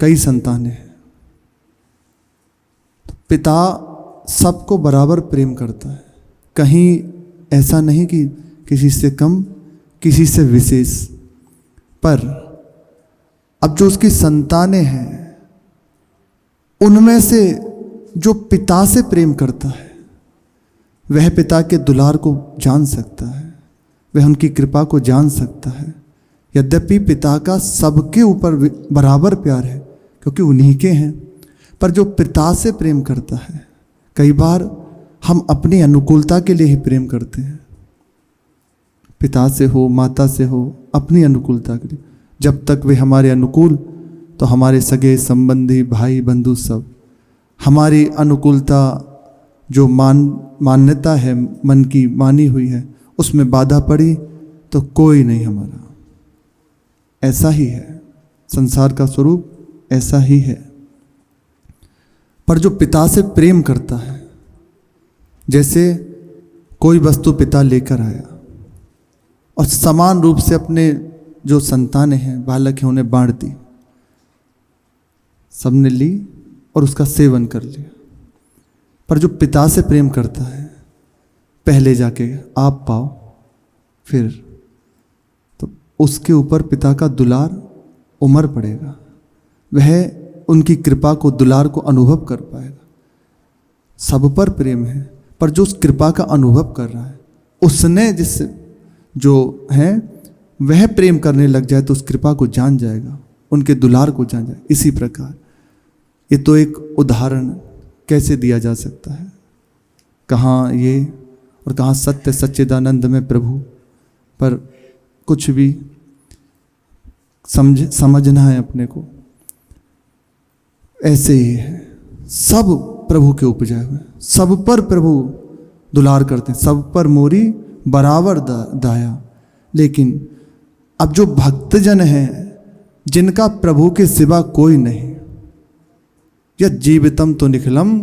कई संतानें हैं। तो पिता सबको बराबर प्रेम करता है, कहीं ऐसा नहीं कि किसी से कम, किसी से विशेष। पर अब जो उसकी संतानें हैं, उनमें से जो पिता से प्रेम करता है वह पिता के दुलार को जान सकता है, वह उनकी कृपा को जान सकता है। यद्यपि पिता का सबके ऊपर बराबर प्यार है क्योंकि उन्हीं के हैं, पर जो पिता से प्रेम करता है, कई बार हम अपनी अनुकूलता के लिए ही प्रेम करते हैं। पिता से हो, माता से हो, अपनी अनुकूलता के लिए। जब तक वे हमारे अनुकूल, तो हमारे सगे संबंधी, भाई बंधु सब हमारी अनुकूलता जो मान्यता है, मन की मानी हुई है, उसमें बाधा पड़ी तो कोई नहीं हमारा। ऐसा ही है संसार का स्वरूप, ऐसा ही है। पर जो पिता से प्रेम करता है, जैसे कोई वस्तु पिता लेकर आया और समान रूप से अपने जो संतानें हैं, बालक हैं, उन्हें बांट दी, सबने ली और उसका सेवन कर लिया। पर जो पिता से प्रेम करता है, पहले जाके आप पाओ, फिर तो उसके ऊपर पिता का दुलार उमड़ पड़ेगा, वह उनकी कृपा को, दुलार को अनुभव कर पाएगा। सब पर प्रेम है, पर जो उस कृपा का अनुभव कर रहा है, उसने जिससे जो है वह प्रेम करने लग जाए तो उस कृपा को जान जाएगा, उनके दुलार को जान जाएगा। इसी प्रकार ये तो एक उदाहरण कैसे दिया जा सकता है, कहाँ ये और कहाँ सत्य सच्चिदानंद में प्रभु, पर कुछ भी समझना है अपने को। ऐसे ही है, सब प्रभु के उपजाए हुए, सब पर प्रभु दुलार करते हैं, सब पर मोरी बराबर दाया। लेकिन अब जो भक्तजन हैं, जिनका प्रभु के सिवा कोई नहीं, यह जीवितम तो निखिलम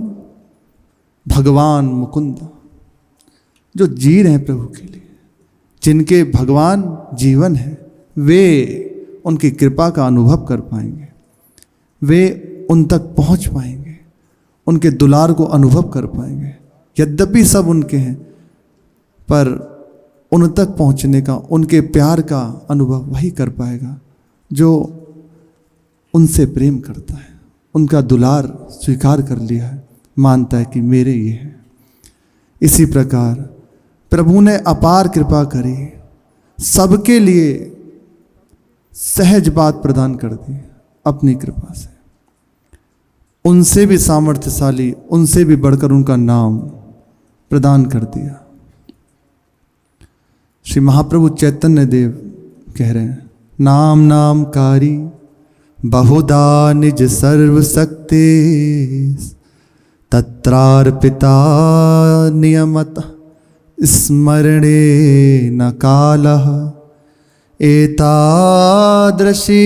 भगवान मुकुंद, जो जी रहे हैं प्रभु के लिए, जिनके भगवान जीवन है, वे उनकी कृपा का अनुभव कर पाएंगे, वे उन तक पहुंच पाएंगे, उनके दुलार को अनुभव कर पाएंगे। यद्यपि सब उनके हैं, पर उन तक पहुंचने का, उनके प्यार का अनुभव वही कर पाएगा जो उनसे प्रेम करता है, उनका दुलार स्वीकार कर लिया है, मानता है कि मेरे ये है। इसी प्रकार प्रभु ने अपार कृपा करी, सबके लिए सहज बात प्रदान कर दी अपनी कृपा से। उनसे भी सामर्थ्यशाली, उनसे भी बढ़कर उनका नाम प्रदान कर दिया। श्री महाप्रभु चैतन्य देव कह रहे हैं, नाम नामकारी बहुधा निज सर्वशक्ति, तत्रार्पिता नियमत स्मरणे न कालः, एतादृशी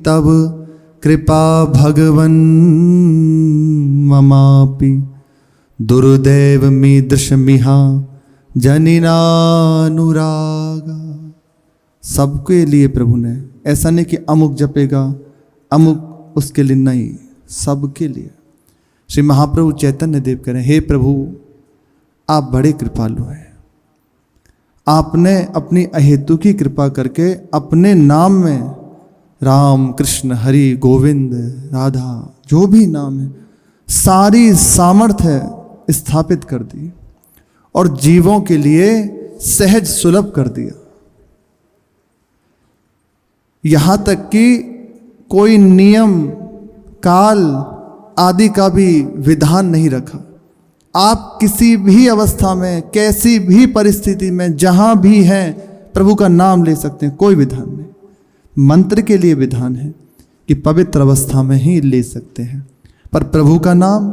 तब कृपा भगवन् ममापि, दुर्दैव मीदृशमिहा जनिनानुरागा। सबके लिए प्रभु ने, ऐसा नहीं कि अमुक जपेगा, अमुक उसके लिए, नहीं, सबके लिए। श्री महाप्रभु चैतन्य देव कह रहे हैं, हे प्रभु आप बड़े कृपालु हैं, आपने अपनी अहेतु की कृपा करके अपने नाम में राम कृष्ण हरि गोविंद राधा जो भी नाम है, सारी सामर्थ्य स्थापित कर दी और जीवों के लिए सहज सुलभ कर दिया। यहां तक कि कोई नियम काल आदि का भी विधान नहीं रखा। आप किसी भी अवस्था में, कैसी भी परिस्थिति में, जहां भी हैं, प्रभु का नाम ले सकते हैं, कोई विधान नहीं। मंत्र के लिए विधान है कि पवित्र अवस्था में ही ले सकते हैं, पर प्रभु का नाम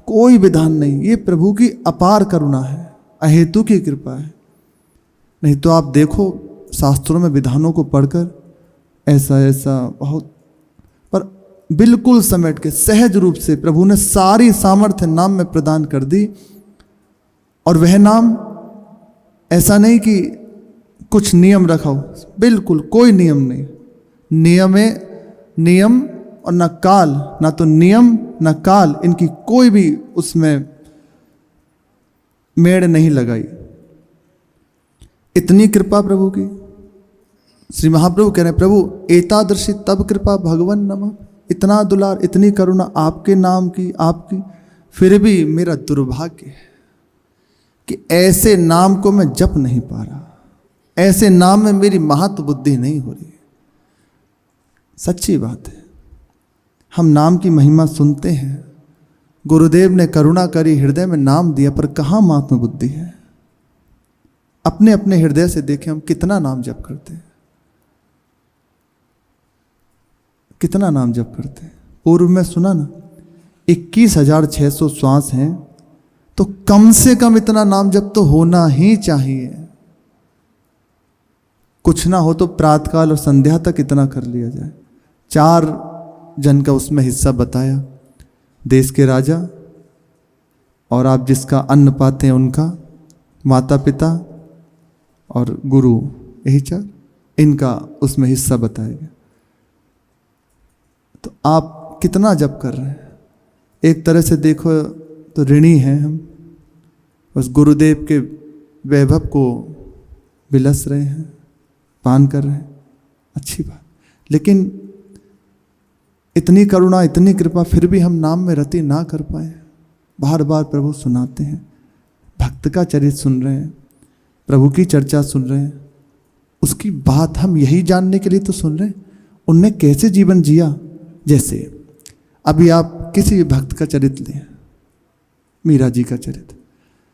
कोई विधान नहीं। ये प्रभु की अपार करुणा है, अहेतु की कृपा है। नहीं तो आप देखो शास्त्रों में विधानों को पढ़कर ऐसा ऐसा बहुत, पर बिल्कुल समेट के सहज रूप से प्रभु ने सारी सामर्थ्य नाम में प्रदान कर दी। और वह नाम ऐसा नहीं कि कुछ नियम रखा हो, बिल्कुल कोई नियम नहीं। नियम और न काल, ना तो नियम न काल, इनकी कोई भी उसमें मेड़ नहीं लगाई। इतनी कृपा प्रभु की। श्री महाप्रभु कह रहे हैं, प्रभु एतादृशी तब कृपा भगवन नमः, इतना दुलार, इतनी करुणा आपके नाम की, आपकी, फिर भी मेरा दुर्भाग्य है कि ऐसे नाम को मैं जप नहीं पा रहा, ऐसे नाम में मेरी महत बुद्धि नहीं हो रही। सच्ची बात है, हम नाम की महिमा सुनते हैं, गुरुदेव ने करुणा करी, हृदय में नाम दिया, पर कहाँ महात्म बुद्धि है। अपने अपने हृदय से देखें, हम कितना नाम जप करते हैं, कितना नाम जप करते हैं। पूर्व में सुना ना, 21,600 श्वास हैं, तो कम से कम इतना नाम जप तो होना ही चाहिए। कुछ ना हो तो प्रातःकाल और संध्या तक इतना कर लिया जाए। 4 जन का उसमें हिस्सा बताया, देश के राजा और आप जिसका अन्न पाते हैं उनका, माता पिता और गुरु, यही 4, इनका उसमें हिस्सा बताया गया। तो आप कितना जप कर रहे हैं? एक तरह से देखो तो ऋणी हैं हम, उस गुरुदेव के वैभव को बिलस रहे हैं, पान कर रहे हैं, अच्छी बात। लेकिन इतनी करुणा, इतनी कृपा, फिर भी हम नाम में रति ना कर पाए। बार बार प्रभु सुनाते हैं, भक्त का चरित्र सुन रहे हैं, प्रभु की चर्चा सुन रहे हैं, उसकी बात हम यही जानने के लिए तो सुन रहे हैं, उनने कैसे जीवन जिया। जैसे अभी आप किसी भी भक्त का चरित्र लें, मीरा जी का चरित्र,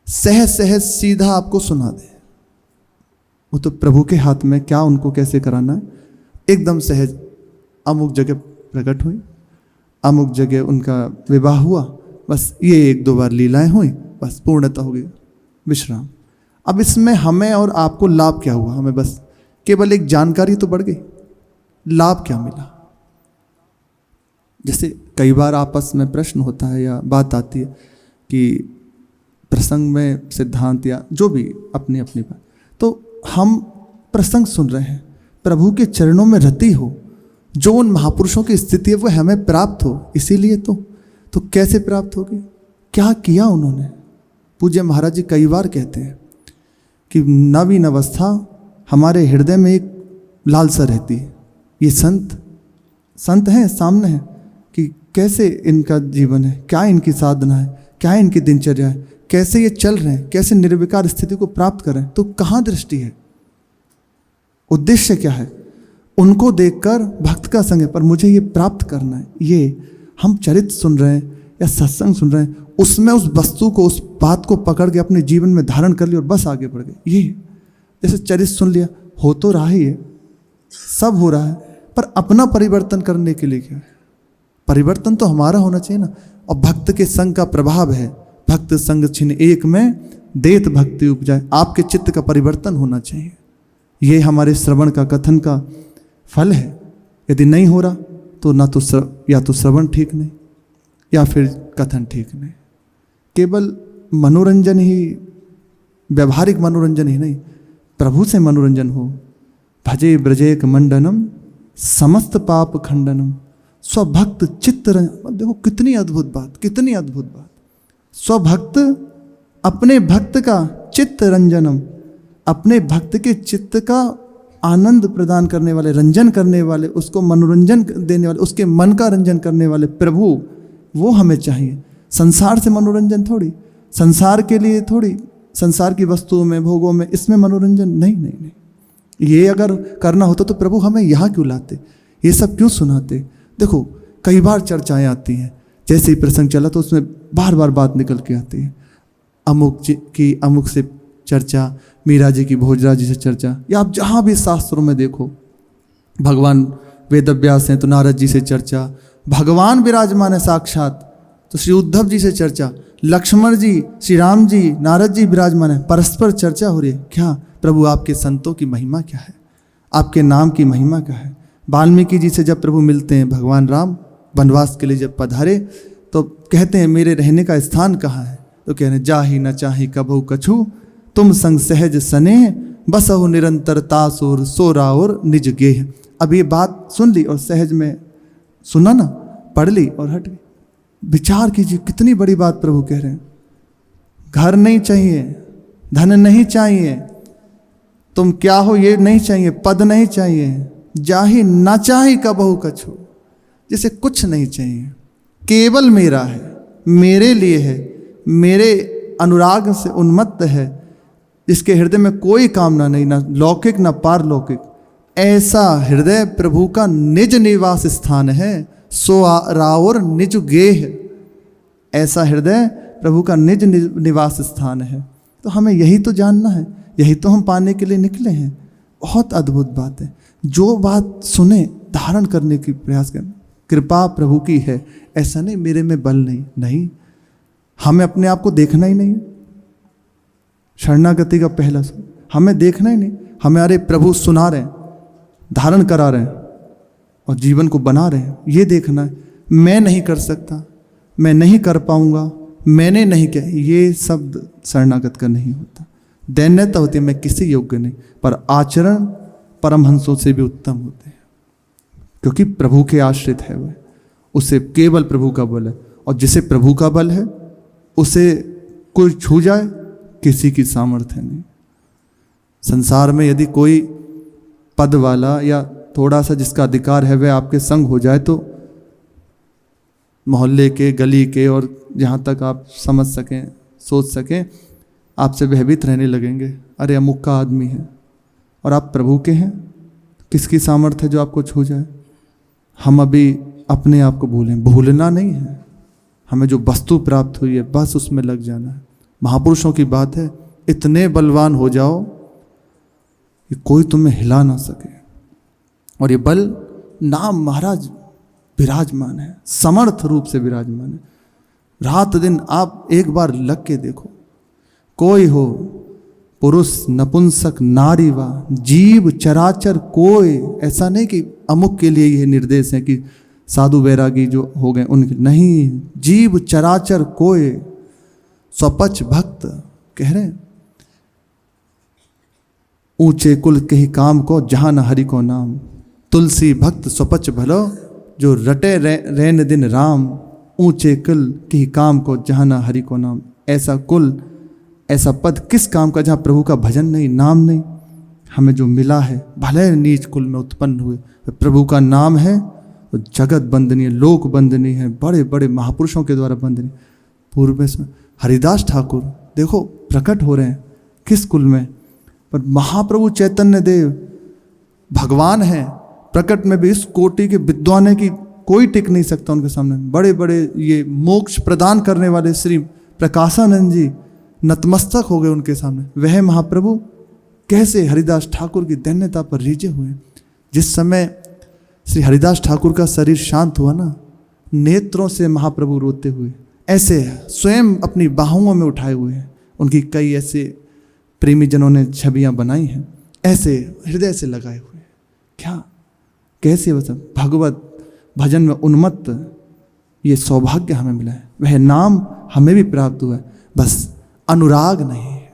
सहज सहज सीधा आपको सुना दे, वो तो प्रभु के हाथ में, क्या उनको कैसे कराना है। एकदम सहज, अमुक जगह प्रकट हुई, अमुक जगह उनका विवाह हुआ, बस ये 1-2 बार लीलाएं हुई, बस पूर्णता हो गई, विश्राम। अब इसमें हमें और आपको लाभ क्या हुआ? हमें बस केवल एक जानकारी तो बढ़ गई, लाभ क्या मिला? जैसे कई बार आपस में प्रश्न होता है या बात आती है कि प्रसंग में सिद्धांत या जो भी अपनी अपनी बात, तो हम प्रसंग सुन रहे हैं, प्रभु के चरणों में रति हो, जो उन महापुरुषों की स्थिति है वो हमें प्राप्त हो, इसीलिए तो कैसे प्राप्त होगी? क्या किया उन्होंने? पूज्य महाराज जी कई बार कहते हैं कि नवीन अवस्था हमारे हृदय में एक लालसा रहती है। ये संत हैं, सामने हैं कि कैसे इनका जीवन है, क्या इनकी साधना है, क्या इनकी दिनचर्या है, कैसे ये चल रहे हैं, कैसे निर्विकार स्थिति को प्राप्त करें। तो कहाँ दृष्टि है, उद्देश्य क्या है? उनको देखकर भक्त का संग है, पर मुझे ये प्राप्त करना है। ये हम चरित्र सुन रहे हैं या सत्संग सुन रहे हैं, उसमें उस वस्तु को, उस बात को पकड़ के अपने जीवन में धारण कर लिया और बस आगे बढ़ गए। ये जैसे चरित्र सुन लिया, हो तो रहा ही है, सब हो रहा है, पर अपना परिवर्तन करने के लिए क्या है? परिवर्तन तो हमारा होना चाहिए ना। और भक्त के संग का प्रभाव है, भक्त संग छिन एक में देत भक्ति उपजाए। आपके चित्त का परिवर्तन होना चाहिए। ये हमारे श्रवण का, कथन का फल है। यदि नहीं हो रहा तो ना तो या तो श्रवण ठीक नहीं या फिर कथन ठीक नहीं। केवल मनोरंजन ही, व्यवहारिक मनोरंजन ही नहीं, प्रभु से मनोरंजन हो। भजे ब्रजेक मंडनम समस्त पाप खंडनम स्वभक्त चित्त। देखो कितनी अद्भुत बात, कितनी अद्भुत बात। स्वभक्त, अपने भक्त का चित्त रंजनम, अपने भक्त के चित्त का आनंद प्रदान करने वाले, रंजन करने वाले, उसको मनोरंजन देने वाले, उसके मन का रंजन करने वाले प्रभु, वो हमें चाहिए। संसार से मनोरंजन थोड़ी, संसार के लिए थोड़ी, संसार की वस्तुओं में, भोगों में, इसमें मनोरंजन नहीं। ये अगर करना होता तो प्रभु हमें यहाँ क्यों लाते, ये सब क्यों सुनाते? देखो कई बार चर्चाएं आती हैं, जैसे ही प्रसंग चला तो उसमें बार बार बात निकल के आती है। अमुक जी की अमुक से चर्चा, मीरा जी की भोजराज जी से चर्चा, या आप जहाँ भी शास्त्रों में देखो, भगवान वेदव्यास हैं तो नारद जी से चर्चा, भगवान विराजमान है साक्षात तो श्री उद्धव जी से चर्चा, लक्ष्मण जी, श्री राम जी, नारद जी विराजमान है, परस्पर चर्चा हो रही है। क्या प्रभु आपके संतों की महिमा क्या है, आपके नाम की महिमा क्या है? वाल्मीकि जी से जब प्रभु मिलते हैं, भगवान राम वनवास के लिए जब पधारे तो कहते हैं मेरे रहने का स्थान कहाँ है? तो कह रहे जा ही न चाही कभू कछु, तुम संग सहज सने, बसहु निरंतर तासुर सोरा और निज गेह। अब ये बात सुन ली और सहज में सुना ना, पढ़ ली और हट गई। विचार कीजिए कितनी बड़ी बात प्रभु कह रहे हैं। घर नहीं चाहिए, धन नहीं चाहिए, तुम क्या हो ये नहीं चाहिए, पद नहीं चाहिए, जाहि ना चाही कबहु कछु, जैसे कुछ नहीं चाहिए, केवल मेरा है, मेरे लिए है, मेरे अनुराग से उन्मत्त है, जिसके हृदय में कोई कामना नहीं, ना लौकिक ना पारलौकिक, ऐसा हृदय प्रभु का निज निवास स्थान है। सो रावर निज गेह, ऐसा हृदय प्रभु का निज निवास स्थान है। तो हमें यही तो जानना है, यही तो हम पाने के लिए निकले हैं। बहुत अद्भुत बात है। जो बात सुने धारण करने की प्रयास करें। कृपा प्रभु की है, ऐसा नहीं मेरे में बल नहीं, हमें अपने आप को देखना ही नहीं है। शरणागति का पहला हमें देखना ही नहीं, हमें अरे प्रभु सुना रहे हैं, धारण करा रहे हैं और जीवन को बना रहे हैं, ये देखना है। मैं नहीं कर सकता, मैं नहीं कर पाऊंगा, मैंने नहीं किया, ये शब्द शरणागत का नहीं होता। दैन्यता होती है मैं किसी योग्य नहीं, पर आचरण परमहंसों से भी उत्तम होते हैं, क्योंकि प्रभु के आश्रित है वह, उसे केवल प्रभु का बल है। और जिसे प्रभु का बल है उसे कोई छू जाए किसी की सामर्थ्य नहीं। संसार में यदि कोई पद वाला या थोड़ा सा जिसका अधिकार है वह आपके संग हो जाए तो मोहल्ले के, गली के और जहाँ तक आप समझ सकें, सोच सकें, आपसे भयभीत रहने लगेंगे। अरे अमुक का आदमी है, और आप प्रभु के हैं, किसकी सामर्थ्य है जो आपको छू जाए। हम अभी अपने आप को भूलें, भूलना नहीं है, हमें जो वस्तु प्राप्त हुई है बस उसमें लग जाना है। महापुरुषों की बात है, इतने बलवान हो जाओ कि कोई तुम्हें हिला ना सके, और ये बल नाम महाराज विराजमान है, समर्थ रूप से विराजमान है। रात दिन आप एक बार लग के देखो, कोई हो पुरुष नपुंसक नारी वा जीव चराचर कोई, ऐसा नहीं कि अमुक के लिए ये निर्देश है कि साधु वैरागी जो हो गए उनके, नहीं, जीव चराचर कोई स्वपच भक्त कह रहे हैं। ऊंचे कुल के ही काम को जहां न हरि को नाम, तुलसी भक्त स्वपच भलो जो रटे रैन दिन राम, ऊंचे कुल के ही काम को जहां न हरि को नाम। ऐसा कुल, ऐसा पद किस काम का जहाँ प्रभु का भजन नहीं, नाम नहीं। हमें जो मिला है, भले नीच कुल में उत्पन्न हुए, प्रभु का नाम है, तो जगत बंदनीय, लोक बंदनीय है, बड़े बड़े महापुरुषों के द्वारा बंदनीय। पूर्व में हरिदास ठाकुर देखो प्रकट हो रहे हैं किस कुल में, पर महाप्रभु चैतन्य देव भगवान है, प्रकट में भी इस कोटि के विद्वान है कि कोई टिक नहीं सकता उनके सामने। बड़े बड़े ये मोक्ष प्रदान करने वाले श्री प्रकाशानंद जी नतमस्तक हो गए उनके सामने। वह महाप्रभु कैसे हरिदास ठाकुर की दैन्यता पर रीझे हुए। जिस समय श्री हरिदास ठाकुर का शरीर शांत हुआ ना, नेत्रों से महाप्रभु रोते हुए ऐसे स्वयं अपनी बाहुओं में उठाए हुए हैं। उनकी कई ऐसे प्रेमी जनों ने छवियां बनाई हैं, ऐसे हृदय से लगाए हुए। क्या कैसे वह सब भगवत भजन में उन्मत्त, ये सौभाग्य हमें मिला है। वह नाम हमें भी प्राप्त हुआ है, बस अनुराग नहीं है,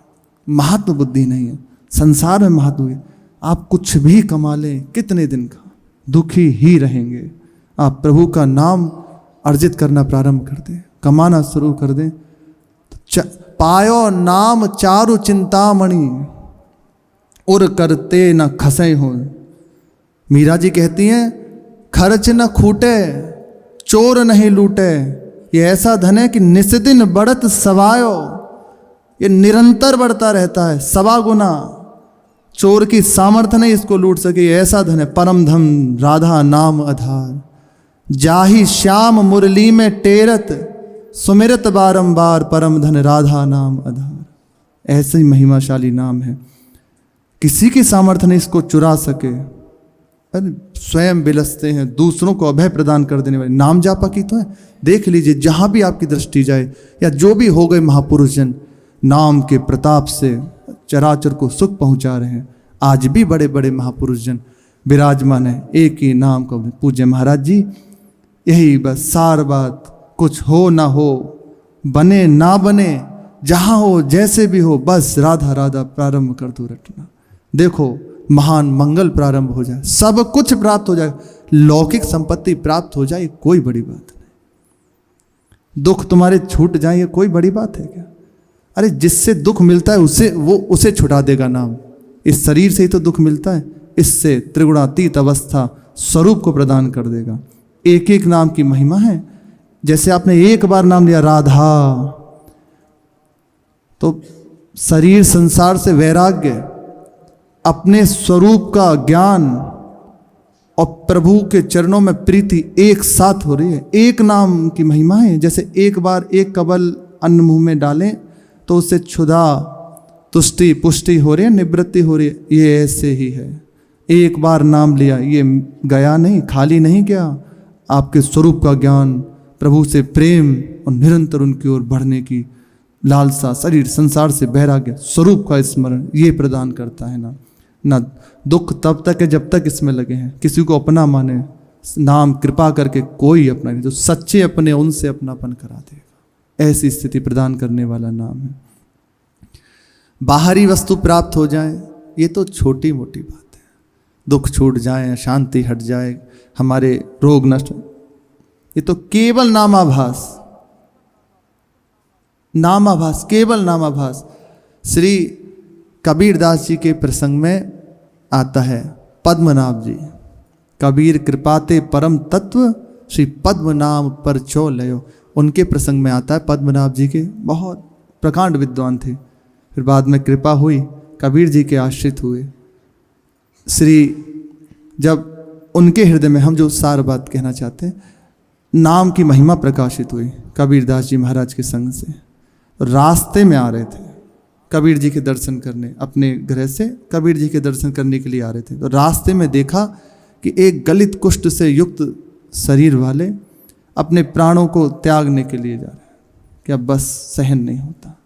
महात्म बुद्धि नहीं है। संसार में महत्व है, आप कुछ भी कमा लें कितने दिन का, दुखी ही रहेंगे। आप प्रभु का नाम अर्जित करना प्रारंभ कर दें, कमाना शुरू कर दें, तो पायो नाम चारु चिंतामणि, उर करते न खसे हो। मीरा जी कहती हैं, खर्च न खूटे चोर नहीं लूटे, ये ऐसा धन है कि निस्दिन बढ़त सवायो, ये निरंतर बढ़ता रहता है, सवा गुना। चोर की सामर्थ्य नहीं इसको लूट सके, ऐसा धन है। परम धम राधा नाम आधार, जाहि श्याम मुरली में टेरत, सुमिरत बारंबार परम धन राधा नाम आधार। ऐसे ही महिमाशाली नाम है, किसी की सामर्थ्य नहीं इसको चुरा सके। स्वयं बिलसते हैं, दूसरों को अभय प्रदान कर देने वाले। नाम जापा की तो है, देख लीजिए जहां भी आपकी दृष्टि जाए, या जो भी हो गए महापुरुष जन, नाम के प्रताप से चराचर को सुख पहुंचा रहे हैं। आज भी बड़े बड़े महापुरुष जन विराजमान है, एक ही नाम को। पूज्य महाराज जी यही बस सार बात, कुछ हो ना हो, बने ना बने, जहां हो जैसे भी हो, बस राधा राधा प्रारंभ कर दो रटना। देखो महान मंगल प्रारंभ हो जाए, सब कुछ प्राप्त हो जाए। लौकिक संपत्ति प्राप्त हो जाए कोई बड़ी बात नहीं, दुख तुम्हारे छूट जाए ये कोई बड़ी बात है क्या? अरे जिससे दुख मिलता है उसे छुड़ा देगा नाम। इस शरीर से ही तो दुख मिलता है, इससे त्रिगुणातीत अवस्था स्वरूप को प्रदान कर देगा। एक एक नाम की महिमा है। जैसे आपने एक बार नाम लिया राधा, तो शरीर संसार से वैराग्य, अपने स्वरूप का ज्ञान और प्रभु के चरणों में प्रीति एक साथ हो रही है। एक नाम की महिमा है। जैसे एक बार एक कबल अन्न मुंह में डालें तो उससे क्षुधा, तुष्टि, पुष्टि हो रही है, निवृत्ति हो रही है। ये ऐसे ही है। एक बार नाम लिया, ये गया नहीं, खाली नहीं गया। आपके स्वरूप का ज्ञान, प्रभु से प्रेम और निरंतर उनकी ओर बढ़ने की लालसा, शरीर संसार से वैराग्य, स्वरूप का स्मरण, ये प्रदान करता है ना दुख तब तक है जब तक इसमें लगे हैं। किसी को अपना माने, नाम कृपा करके कोई अपना नहीं, जो सच्चे अपने उनसे अपनापन करा देगा। ऐसी स्थिति प्रदान करने वाला नाम है। बाहरी वस्तु प्राप्त हो जाए ये तो छोटी मोटी बात है। दुख छूट जाए, शांति हट जाए, हमारे रोग नष्ट, ये तो केवल नामाभास, नामाभास, केवल नामाभास। श्री कबीरदास जी के प्रसंग में आता है, पद्मनाभ जी, कबीर कृपाते परम तत्व श्री पद्म नाम पर चो लयो। उनके प्रसंग में आता है, पद्मनाभ जी के बहुत प्रकांड विद्वान थे, फिर बाद में कृपा हुई, कबीर जी के आश्रित हुए। जब उनके हृदय में, हम जो सार बात कहना चाहते हैं, नाम की महिमा प्रकाशित हुई कबीरदास जी महाराज के संग से। रास्ते में आ रहे थे कबीर जी के दर्शन करने, अपने घर से कबीर जी के दर्शन करने के लिए आ रहे थे, तो रास्ते में देखा कि एक गलित कुष्ठ से युक्त शरीर वाले अपने प्राणों को त्यागने के लिए जा रहे हैं कि अब बस सहन नहीं होता,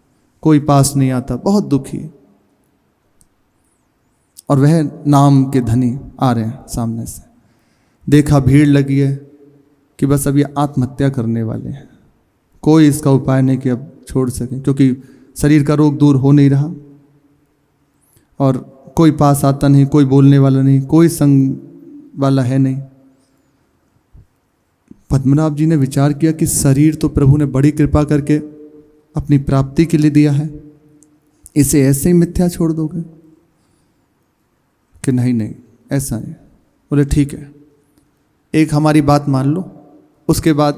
कोई पास नहीं आता, बहुत दुखी। और वह नाम के धनी आ रहे हैं सामने से, देखा भीड़ लगी है कि बस अब ये आत्महत्या करने वाले हैं, कोई इसका उपाय नहीं कि अब छोड़ सकें, क्योंकि शरीर का रोग दूर हो नहीं रहा और कोई पास आता नहीं, कोई बोलने वाला नहीं, कोई संग वाला है नहीं। पद्मनाभ जी ने विचार किया कि शरीर तो प्रभु ने बड़ी कृपा करके अपनी प्राप्ति के लिए दिया है, इसे ऐसे ही मिथ्या छोड़ दोगे? कि नहीं ऐसा नहीं। बोले ठीक है, एक हमारी बात मान लो, उसके बाद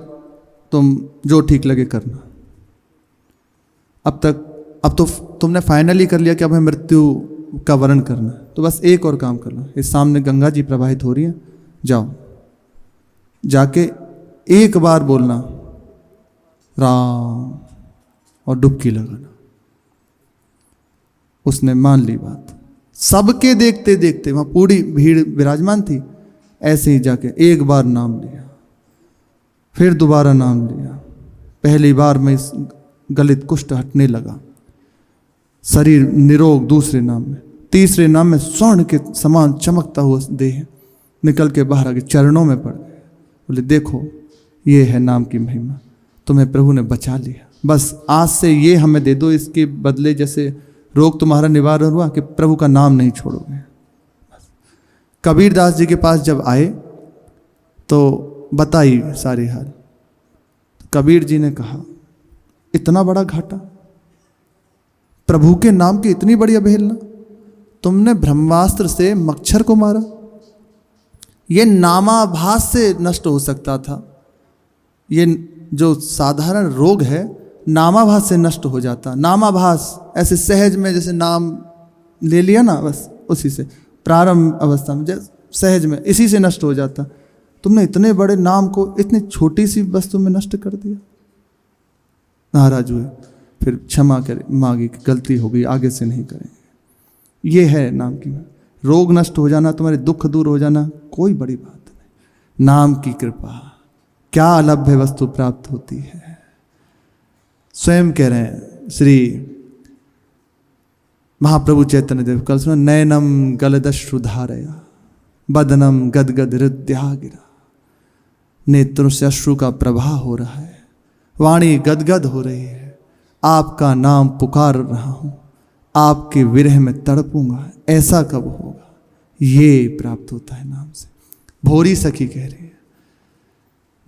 तुम जो ठीक लगे करना। अब तो तुमने फाइनली कर लिया कि अब हमें मृत्यु का वर्ण करना, तो बस एक और काम करना, इस सामने गंगा जी प्रवाहित हो रही है, जाओ जाके एक बार बोलना राम और डुबकी लगाना। उसने मान ली बात। सबके देखते देखते, वहां पूरी भीड़ विराजमान थी, ऐसे ही जाके एक बार नाम लिया, फिर दोबारा नाम लिया। पहली बार में इस गलित कुष्ठ हटने लगा, शरीर निरोग दूसरे नाम में, तीसरे नाम में स्वर्ण के समान चमकता हुआ देह निकल के बाहर आके चरणों में पड़ गए। बोले देखो ये है नाम की महिमा, तुम्हें प्रभु ने बचा लिया, बस आज से ये हमें दे दो, इसके बदले जैसे रोग तुम्हारा निवारण हुआ कि प्रभु का नाम नहीं छोड़ोगे। कबीरदास जी के पास जब आए तो बताई सारी हाल। कबीर जी ने कहा इतना बड़ा घाटा, प्रभु के नाम की इतनी बड़ी अवहेलना, तुमने ब्रह्मास्त्र से मच्छर को मारा, ये नामाभास से नष्ट हो सकता था, ये जो साधारण रोग है नामाभास से नष्ट हो जाता। नामाभास ऐसे सहज में, जैसे नाम ले लिया ना, बस उसी से प्रारंभ अवस्था में सहज में इसी से नष्ट हो जाता। तुमने इतने बड़े नाम को इतनी छोटी सी वस्तु में नष्ट कर दिया। नाराज हुए, फिर क्षमा करे, मांगी कि गलती हो गई, आगे से नहीं करेंगे। ये है नाम की रोग नष्ट हो जाना, तुम्हारे दुख दूर हो जाना, कोई बड़ी बात नहीं। नाम की कृपा, क्या अलभ्य वस्तु प्राप्त होती है। स्वयं कह रहे हैं श्री महाप्रभु चैतन्य देव, कल सुना, नयनम गलदश्रुधारया बदनम गदगद हृदया गिरा। नेत्रों से अश्रु का प्रवाह हो रहा है, वाणी गदगद हो रही है, आपका नाम पुकार रहा हूं, आपके विरह में तड़पूंगा, ऐसा कब होगा। ये प्राप्त होता है नाम से। भोरी सखी कह रही है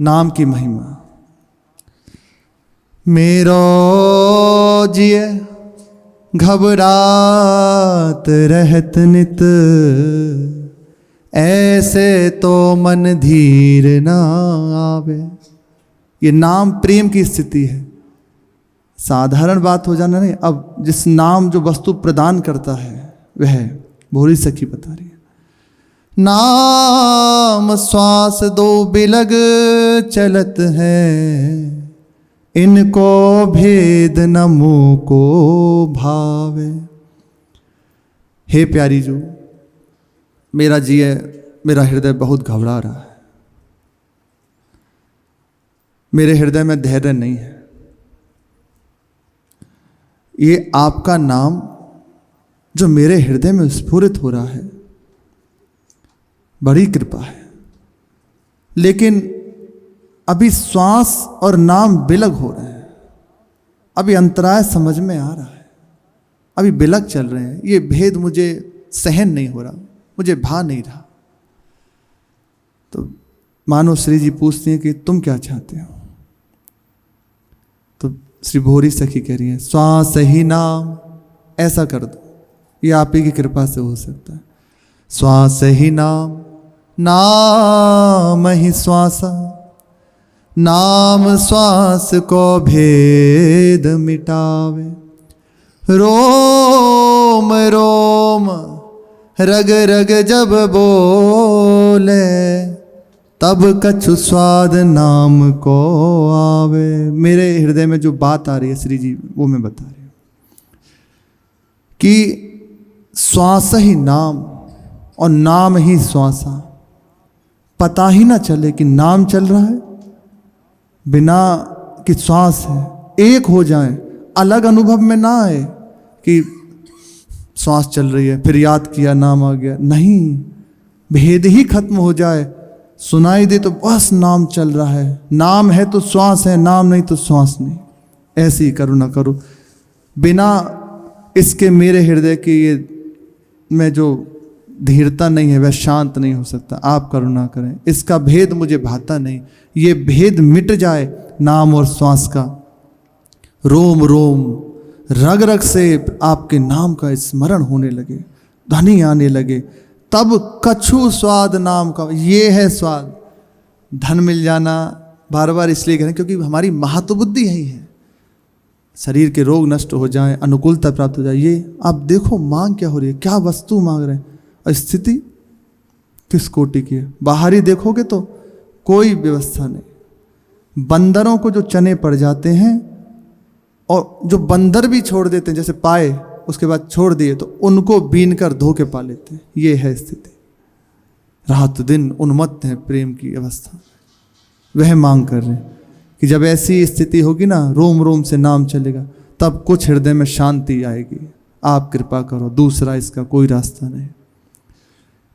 नाम की महिमा। मेरो जिय घबरात रहत नित, ऐसे तो मन धीर ना आवे। ये नाम प्रेम की स्थिति है, साधारण बात हो जाना नहीं। अब जिस नाम जो वस्तु प्रदान करता है वह भोरी सखी बता रही है। नाम श्वास दो बिलग चलत है, इनको भेद न मुँह को भावे। हे प्यारी जो, मेरा मेरा हृदय बहुत घबरा रहा है, मेरे हृदय में धैर्य नहीं है। ये आपका नाम जो मेरे हृदय में स्फुरित हो रहा है, बड़ी कृपा है। लेकिन अभी श्वास और नाम बिलग हो रहे हैं, अभी अंतराय समझ में आ रहा है, अभी बिलग चल रहे हैं। ये भेद मुझे सहन नहीं हो रहा, मुझे भा नहीं रहा। तो मानो श्री जी पूछती हैं कि तुम क्या चाहते हो? तो श्री भोरी सखी कह रही है श्वास ही नाम, ऐसा कर दो, ये आप ही की कृपा से हो सकता है। श्वास ही नाम, नाम ही श्वासा, नाम श्वास को भेद मिटावे। रोम रोम रग रग जब बोले, तब कछु स्वाद नाम को आवे। मेरे हृदय में जो बात आ रही है श्री जी, वो मैं बता रही हूँ कि श्वास ही नाम और नाम ही श्वासा। पता ही ना चले कि नाम चल रहा है, बिना कि श्वास है, एक हो जाए, अलग अनुभव में ना आए कि श्वास चल रही है फिर याद किया नाम आ गया। नहीं, भेद ही खत्म हो जाए, सुनाई दे तो बस नाम चल रहा है। नाम है तो श्वास है, नाम नहीं तो श्वास नहीं। ऐसी करुणा करो। बिना इसके मेरे हृदय की ये में जो धीरता नहीं है वह शांत नहीं हो सकता। आप करुणा करें, इसका भेद मुझे भाता नहीं। ये भेद मिट जाए नाम और श्वास का, रोम रोम रग रग से आपके नाम का स्मरण होने लगे, ध्वनि आने लगे, तब कछु स्वाद नाम का। ये है स्वाद। धन मिल जाना बार बार इसलिए करें क्योंकि हमारी महत्वबुद्धि यही है। शरीर के रोग नष्ट हो जाए, अनुकूलता प्राप्त हो जाए। ये आप देखो मांग क्या हो रही है, क्या वस्तु मांग रहे हैं, और स्थिति किस कोटि की है। बाहरी देखोगे तो कोई व्यवस्था नहीं। बंदरों को जो चने पड़ जाते हैं और जो बंदर भी छोड़ देते हैं, जैसे पाए उसके बाद छोड़ दिए तो उनको बीन कर धो के पा लेते हैं। ये है स्थिति। रात दिन उन्मत्त है प्रेम की अवस्था। वह मांग कर रहे हैं कि जब ऐसी स्थिति होगी ना, रोम रोम से नाम चलेगा, तब कुछ हृदय में शांति आएगी। आप कृपा करो, दूसरा इसका कोई रास्ता नहीं।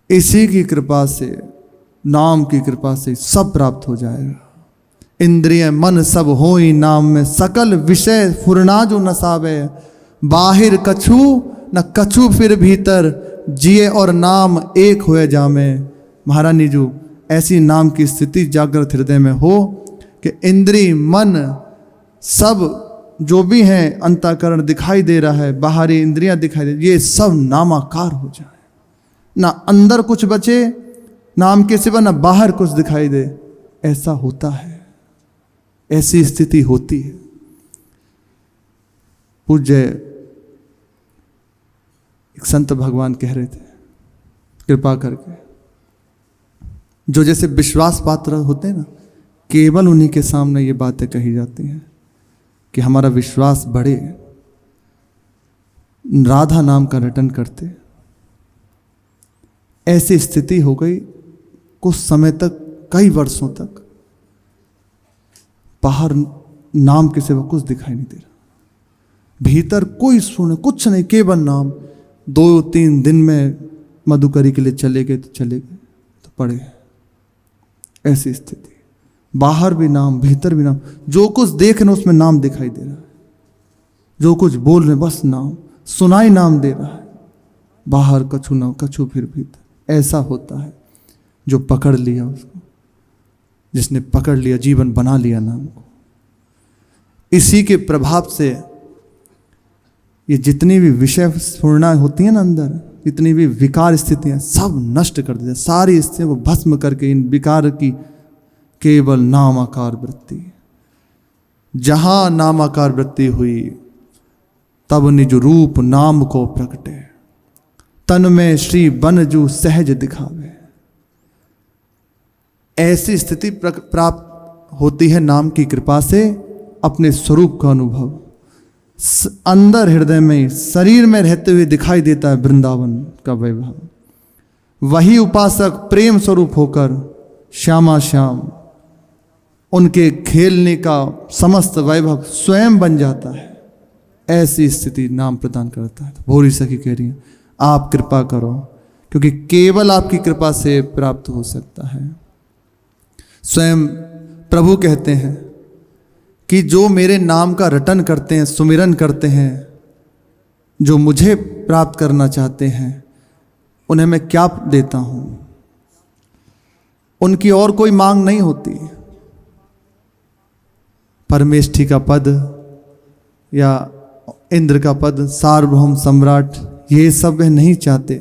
इसी की कृपा से, नाम की कृपा से सब प्राप्त हो जाएगा। इंद्रिय मन सब होई नाम में, सकल विषय फुरना जो नसावे। बाहिर कछु न कछु फिर भीतर, जिए और नाम एक होए जामे। महारानी जो ऐसी नाम की स्थिति जागृत हृदय में हो कि इंद्रिय मन सब जो भी हैं, अंतःकरण दिखाई दे रहा है, बाहरी इंद्रियां दिखाई दे, ये सब नामाकार हो जाए। ना अंदर कुछ बचे नाम के सिवा, ना बाहर कुछ दिखाई दे। ऐसा होता है, ऐसी स्थिति होती है। पूज्य एक संत भगवान कह रहे थे, कृपा करके जो जैसे विश्वास पात्र होते हैं ना, केवल उन्हीं के सामने ये बातें कही जाती हैं कि हमारा विश्वास बढ़े। राधा नाम का रटन करते, ऐसी स्थिति हो गई कुछ समय तक, कई वर्षों तक बाहर नाम के सिवा कुछ दिखाई नहीं दे रहा, भीतर कोई सुने कुछ नहीं, केवल नाम। 2-3 दिन में मधुकरी के लिए चले गए तो चले गए, तो पड़े। ऐसी स्थिति, बाहर भी नाम, भीतर भी नाम। जो कुछ देख रहे उसमें नाम दिखाई दे रहा है, जो कुछ बोल रहे बस नाम, सुनाई नाम दे रहा है। बाहर कछु ना कछु फिर भीतर। ऐसा होता है जो पकड़ लिया उसको, जिसने पकड़ लिया, जीवन बना लिया नाम को। इसी के प्रभाव से ये जितनी भी विषय स्फुरना होती है ना अंदर, जितनी भी विकार स्थितियां, सब नष्ट कर देते, सारी स्थितियों को भस्म करके इन विकार की केवल नामाकार वृत्ति। जहां नामाकार वृत्ति हुई तब निज रूप नाम को प्रकटे, तन में श्री बनजू सहज दिखावे। ऐसी स्थिति प्राप्त होती है नाम की कृपा से, अपने स्वरूप का अनुभव अंदर हृदय में, शरीर में रहते हुए दिखाई देता है वृंदावन का वैभव। वही उपासक प्रेम स्वरूप होकर श्यामा श्याम उनके खेलने का समस्त वैभव स्वयं बन जाता है। ऐसी स्थिति नाम प्रदान करता है। भोरी सखी कह रही है, आप कृपा करो, क्योंकि केवल आपकी कृपा से प्राप्त हो सकता है। स्वयं प्रभु कहते हैं कि जो मेरे नाम का रटन करते हैं, सुमिरन करते हैं, जो मुझे प्राप्त करना चाहते हैं, उन्हें मैं क्या देता हूं। उनकी और कोई मांग नहीं होती। परमेष्ठी का पद या इंद्र का पद, सार्वभौम सम्राट, ये सब वे नहीं चाहते।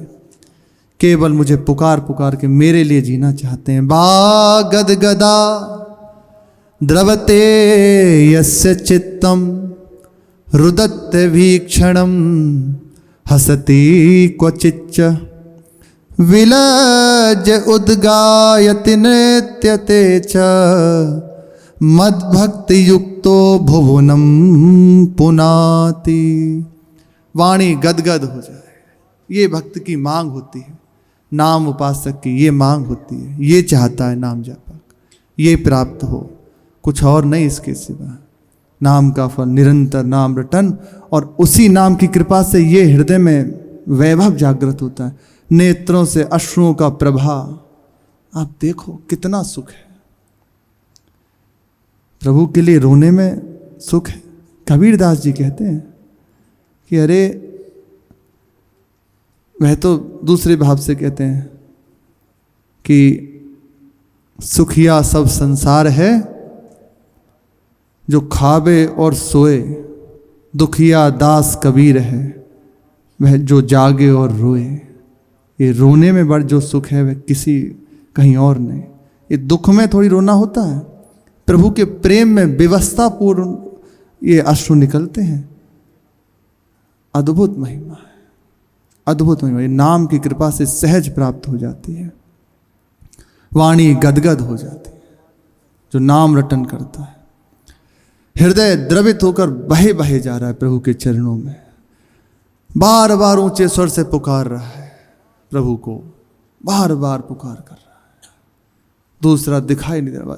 केवल मुझे पुकार पुकार के मेरे लिए जीना चाहते हैं। बा गद गदा द्रवते यस्य चित्तम रुदत्त भीक्षणम हसति क्वचिच्च विलज उद्गायति नृत्यते च मद्भक्ति युक्तो भुवनम पुनाति। वाणी गदगद हो जाए, ये भक्त की मांग होती है। नाम उपासक की ये मांग होती है, ये चाहता है नाम जापक, ये प्राप्त हो, कुछ और नहीं इसके सिवा। नाम का फल निरंतर नाम रटन, और उसी नाम की कृपा से ये हृदय में वैभव जागृत होता है। नेत्रों से अश्रुओं का प्रभाव, आप देखो कितना सुख है। प्रभु के लिए रोने में सुख है। कबीरदास जी कहते हैं कि अरे, वह तो दूसरे भाव से कहते हैं कि सुखिया सब संसार है, जो खावे और सोए, दुखिया दास कबीर है, वह जो जागे और रोए। ये रोने में बड़ जो सुख है वह किसी कहीं और नहीं। ये दुख में थोड़ी रोना होता है, प्रभु के प्रेम में व्यवस्था पूर्ण ये अश्रु निकलते हैं। अद्भुत महिमा है, अद्भुत महिमा। ये नाम की कृपा से सहज प्राप्त हो जाती है। वाणी गदगद हो जाती है जो नाम रटन करता है। हृदय द्रवित होकर बहे बहे जा रहा है प्रभु के चरणों में, बार बार ऊंचे स्वर से पुकार रहा है प्रभु को, बार बार पुकार कर रहा है। दूसरा दिखाई नहीं दे रहा।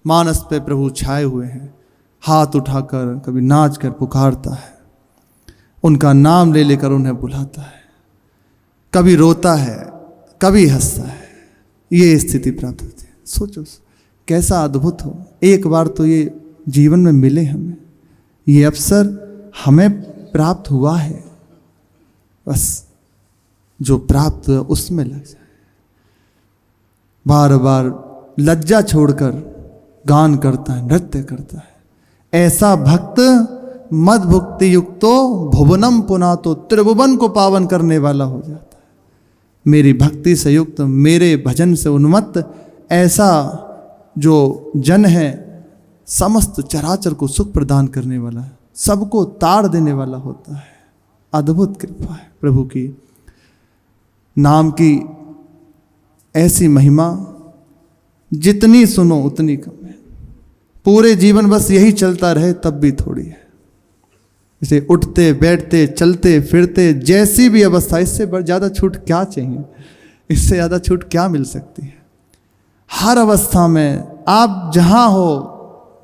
मानस पे प्रभु छाए हुए हैं, हाथ उठाकर कभी नाच कर पुकारता है, उनका नाम ले लेकर उन्हें बुलाता है, कभी रोता है, कभी हंसता है। ये स्थिति प्राप्त होती है। सोचो कैसा अद्भुत हो। एक बार तो ये जीवन में मिले हमें, ये अवसर हमें प्राप्त हुआ है, बस जो प्राप्त हुआ उसमें लग जाए। बार बार लज्जा छोड़कर गान करता है, नृत्य करता है। ऐसा भक्त मद भुक्ति युक्तो भुवनम पुना, तो त्रिभुवन को पावन करने वाला हो जाता है। मेरी भक्ति से युक्त, मेरे भजन से उन्मत्त ऐसा जो जन है, समस्त चराचर को सुख प्रदान करने वाला है, सबको ताड़ देने वाला होता है। अद्भुत कृपा है प्रभु की। नाम की ऐसी महिमा जितनी सुनो उतनी कम है। पूरे जीवन बस यही चलता रहे तब भी थोड़ी है। इसे उठते बैठते चलते फिरते जैसी भी अवस्था, इससे ज़्यादा छूट क्या चाहिए, इससे ज़्यादा छूट क्या मिल सकती है। हर अवस्था में आप जहाँ हो,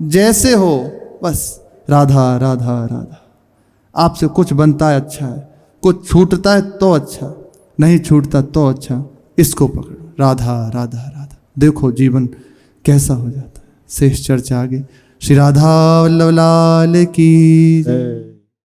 जैसे हो, बस राधा राधा राधा। आपसे कुछ बनता है अच्छा है, कुछ छूटता है तो अच्छा, नहीं छूटता तो अच्छा, इसको पकड़ो, राधा राधा राधा। देखो जीवन कैसा हो जाता है। शेष चर्चा आगे। श्री राधा वल्लभ लाल की जय।